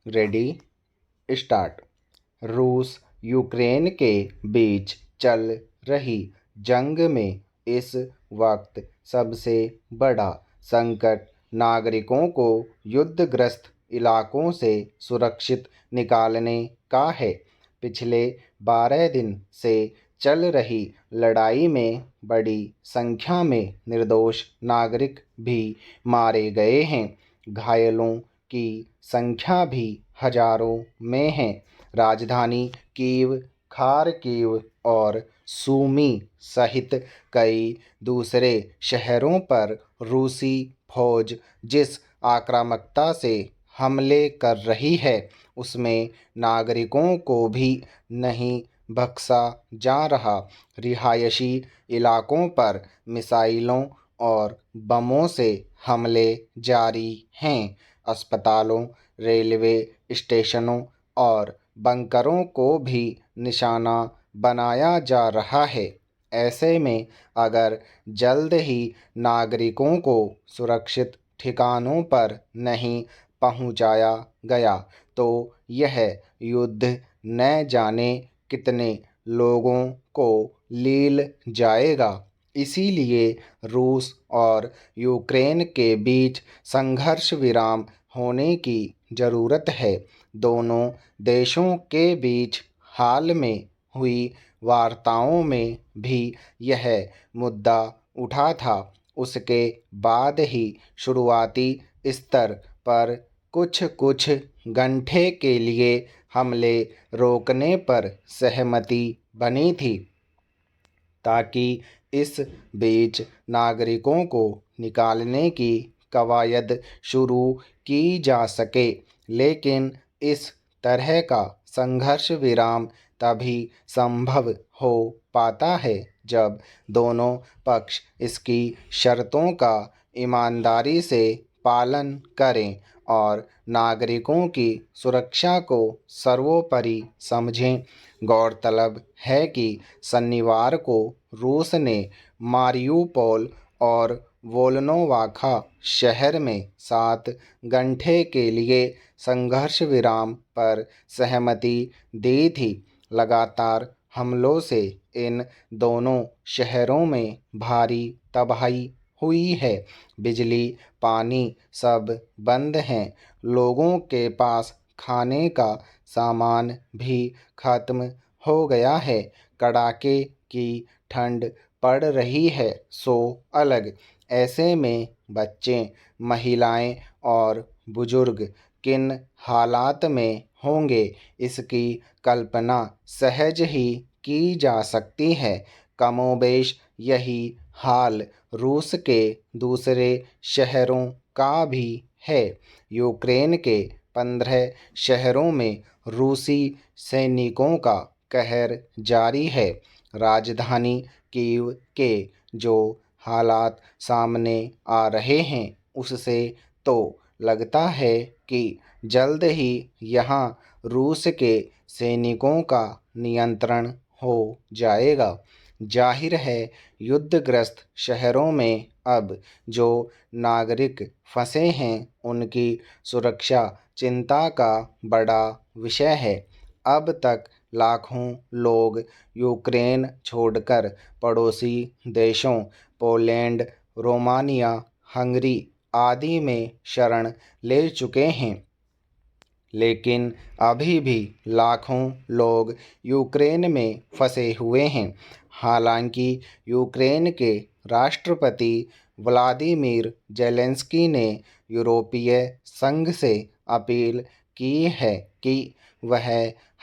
Ready start. रूस Ukraine के बीच चल रही जंग में इस वक्त सबसे बड़ा संकट नागरिकों को युद्धग्रस्त इलाकों से सुरक्षित निकालने का है। पिछले 12 दिन से चल रही लड़ाई में बड़ी संख्या में निर्दोष नागरिक भी मारे गए हैं। घायलों की संख्या भी हजारों में है। राजधानी कीव, खार्किव और सूमी सहित कई दूसरे शहरों पर रूसी फौज जिस आक्रामकता से हमले कर रही है उसमें नागरिकों को भी नहीं बख्शा जा रहा। रिहायशी इलाकों पर मिसाइलों और बमों से हमले जारी हैं। अस्पतालों, रेलवे स्टेशनों और बंकरों को भी निशाना बनाया जा रहा है। ऐसे में अगर जल्द ही नागरिकों को सुरक्षित ठिकानों पर नहीं पहुंचाया गया तो यह युद्ध न जाने कितने लोगों को लील जाएगा। इसीलिए रूस और यूक्रेन के बीच संघर्ष विराम होने की ज़रूरत है। दोनों देशों के बीच हाल में हुई वार्ताओं में भी यह मुद्दा उठा था। उसके बाद ही शुरुआती स्तर पर कुछ घंटे के लिए हमले रोकने पर सहमति बनी थी ताकि इस बीच नागरिकों को निकालने की कवायद शुरू की जा सके। लेकिन इस तरह का संघर्ष विराम तभी संभव हो पाता है जब दोनों पक्ष इसकी शर्तों का ईमानदारी से पालन करें और नागरिकों की सुरक्षा को सर्वोपरि समझें। गौरतलब है कि शनिवार को रूस ने मारियुपोल और वोल्नोवाखा शहर में 7 घंटे के लिए संघर्ष विराम पर सहमति दी थी। लगातार हमलों से इन दोनों शहरों में भारी तबाही हुई है। बिजली, पानी सब बंद हैं। लोगों के पास खाने का सामान भी खत्म हो गया है। कड़ाके की ठंड पड़ रही है सो अलग। ऐसे में बच्चे, महिलाएं और बुजुर्ग किन हालात में होंगे इसकी कल्पना सहज ही की जा सकती है। कमोबेश यही हाल रूस के दूसरे शहरों का भी है। यूक्रेन के 15 शहरों में रूसी सैनिकों का कहर जारी है। राजधानी कीव के जो हालात सामने आ रहे हैं उससे तो लगता है कि जल्द ही यहाँ रूस के सैनिकों का नियंत्रण हो जाएगा। जाहिर है युद्धग्रस्त शहरों में अब जो नागरिक फंसे हैं उनकी सुरक्षा चिंता का बड़ा विषय है। अब तक लाखों लोग यूक्रेन छोड़कर पड़ोसी देशों पोलैंड, रोमानिया, हंगरी आदि में शरण ले चुके हैं। लेकिन अभी भी लाखों लोग यूक्रेन में फंसे हुए हैं। हालांकि यूक्रेन के राष्ट्रपति व्लादिमीर ज़ेलेंस्की ने यूरोपीय संघ से अपील की है कि वह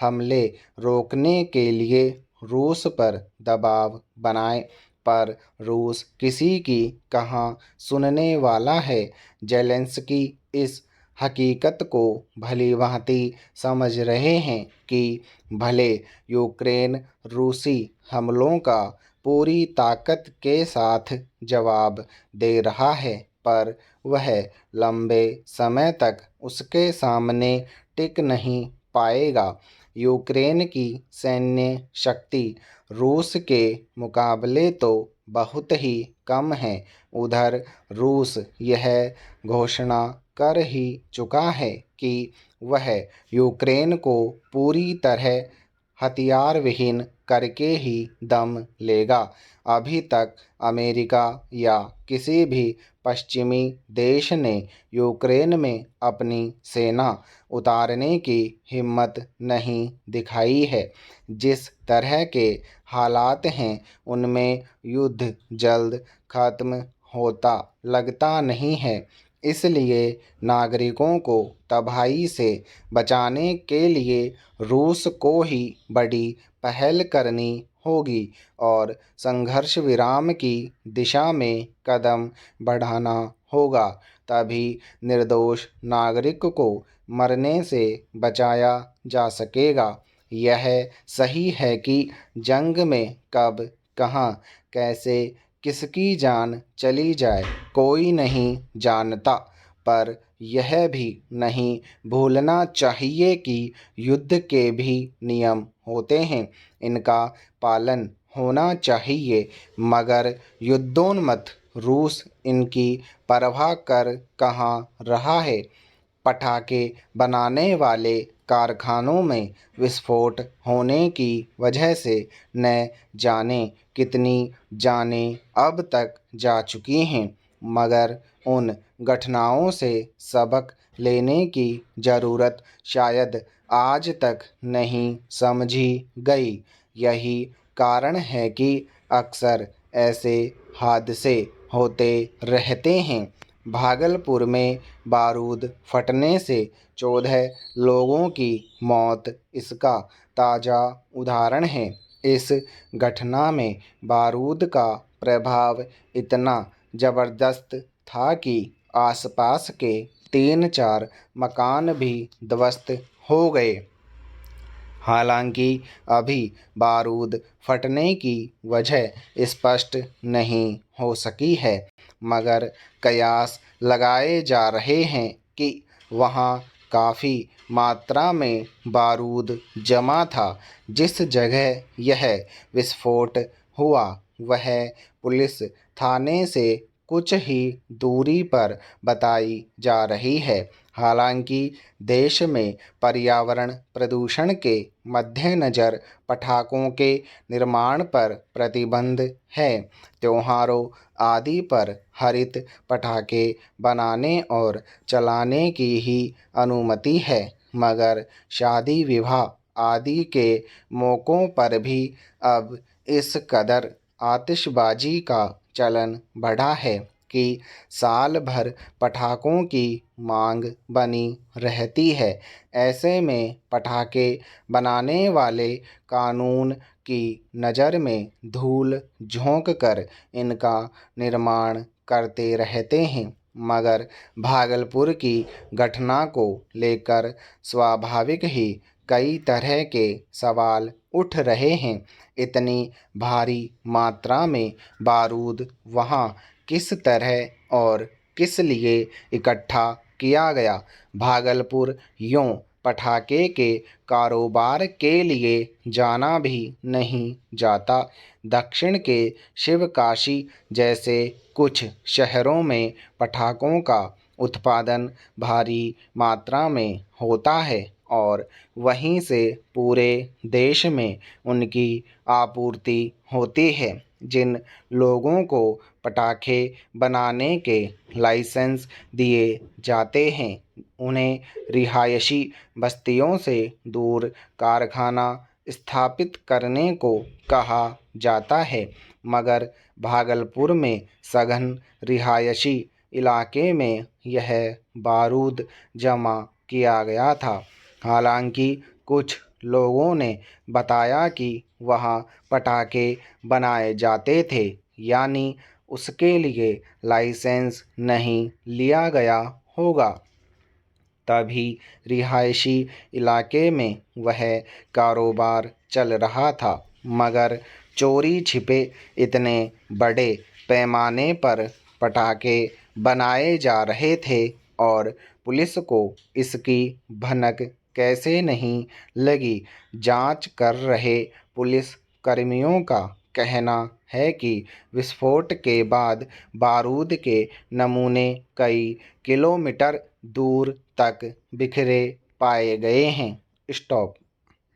हमले रोकने के लिए रूस पर दबाव बनाए, पर रूस किसी की कहाँ सुनने वाला है। ज़ेलेंस्की इस हकीकत को भलीभांति समझ रहे हैं कि भले यूक्रेन रूसी हमलों का पूरी ताकत के साथ जवाब दे रहा है, पर वह लंबे समय तक उसके सामने टिक नहीं पाएगा। यूक्रेन की सैन्य शक्ति रूस के मुकाबले तो बहुत ही कम है। उधर रूस यह घोषणा कर ही चुका है कि वह यूक्रेन को पूरी तरह हथियार विहीन करके ही दम लेगा। अभी तक अमेरिका या किसी भी पश्चिमी देश ने यूक्रेन में अपनी सेना उतारने की हिम्मत नहीं दिखाई है। जिस तरह के हालात हैं उनमें युद्ध जल्द खत्म होता लगता नहीं है। इसलिए नागरिकों को तबाही से बचाने के लिए रूस को ही बड़ी पहल करनी होगी और संघर्ष विराम की दिशा में कदम बढ़ाना होगा। तभी निर्दोष नागरिक को मरने से बचाया जा सकेगा। यह सही है कि जंग में कब, कहाँ, कैसे किसकी जान चली जाए कोई नहीं जानता, पर यह भी नहीं भूलना चाहिए कि युद्ध के भी नियम होते हैं, इनका पालन होना चाहिए। मगर युद्धोन्मत्त रूस इनकी परवाह कर कहाँ रहा है। पटाखे बनाने वाले कारखानों में विस्फोट होने की वजह से न जाने कितनी जानें अब तक जा चुकी हैं, मगर उन घटनाओं से सबक लेने की ज़रूरत शायद आज तक नहीं समझी गई। यही कारण है कि अक्सर ऐसे हादसे होते रहते हैं। भागलपुर में बारूद फटने से 14 लोगों की मौत इसका ताज़ा उदाहरण है। इस घटना में बारूद का प्रभाव इतना ज़बरदस्त था कि आसपास के 3-4 मकान भी ध्वस्त हो गए। हालांकि अभी बारूद फटने की वजह स्पष्ट नहीं हो सकी है, मगर कयास लगाए जा रहे हैं कि वहां काफ़ी मात्रा में बारूद जमा था। जिस जगह यह विस्फोट हुआ वह पुलिस थाने से कुछ ही दूरी पर बताई जा रही है। हालांकि देश में पर्यावरण प्रदूषण के मद्देनज़र पटाखों के निर्माण पर प्रतिबंध है। त्योहारों आदि पर हरित पटाखे बनाने और चलाने की ही अनुमति है, मगर शादी विवाह आदि के मौक़ों पर भी अब इस कदर आतिशबाजी का चलन बढ़ा है कि साल भर पटाखों की मांग बनी रहती है। ऐसे में पटाखे बनाने वाले कानून की नज़र में धूल झोंक कर इनका निर्माण करते रहते हैं। मगर भागलपुर की घटना को लेकर स्वाभाविक ही कई तरह के सवाल उठ रहे हैं। इतनी भारी मात्रा में बारूद वहां किस तरह और किस लिए इकट्ठा किया गया। भागलपुर यूं पटाखे के कारोबार के लिए जाना भी नहीं जाता। दक्षिण के शिवकाशी जैसे कुछ शहरों में पटाखों का उत्पादन भारी मात्रा में होता है और वहीं से पूरे देश में उनकी आपूर्ति होती है। जिन लोगों को पटाखे बनाने के लाइसेंस दिए जाते हैं उन्हें रिहायशी बस्तियों से दूर कारखाना स्थापित करने को कहा जाता है, मगर भागलपुर में सघन रिहायशी इलाके में यह बारूद जमा किया गया था। हालांकि कुछ लोगों ने बताया कि वहाँ पटाखे बनाए जाते थे, यानी उसके लिए लाइसेंस नहीं लिया गया होगा, तभी रिहायशी इलाके में वह कारोबार चल रहा था। मगर चोरी छिपे इतने बड़े पैमाने पर पटाखे बनाए जा रहे थे और पुलिस को इसकी भनक कैसे नहीं लगी। जांच कर रहे पुलिस कर्मियों का कहना है कि विस्फोट के बाद बारूद के नमूने कई किलोमीटर दूर तक बिखरे पाए गए हैं। स्टॉप।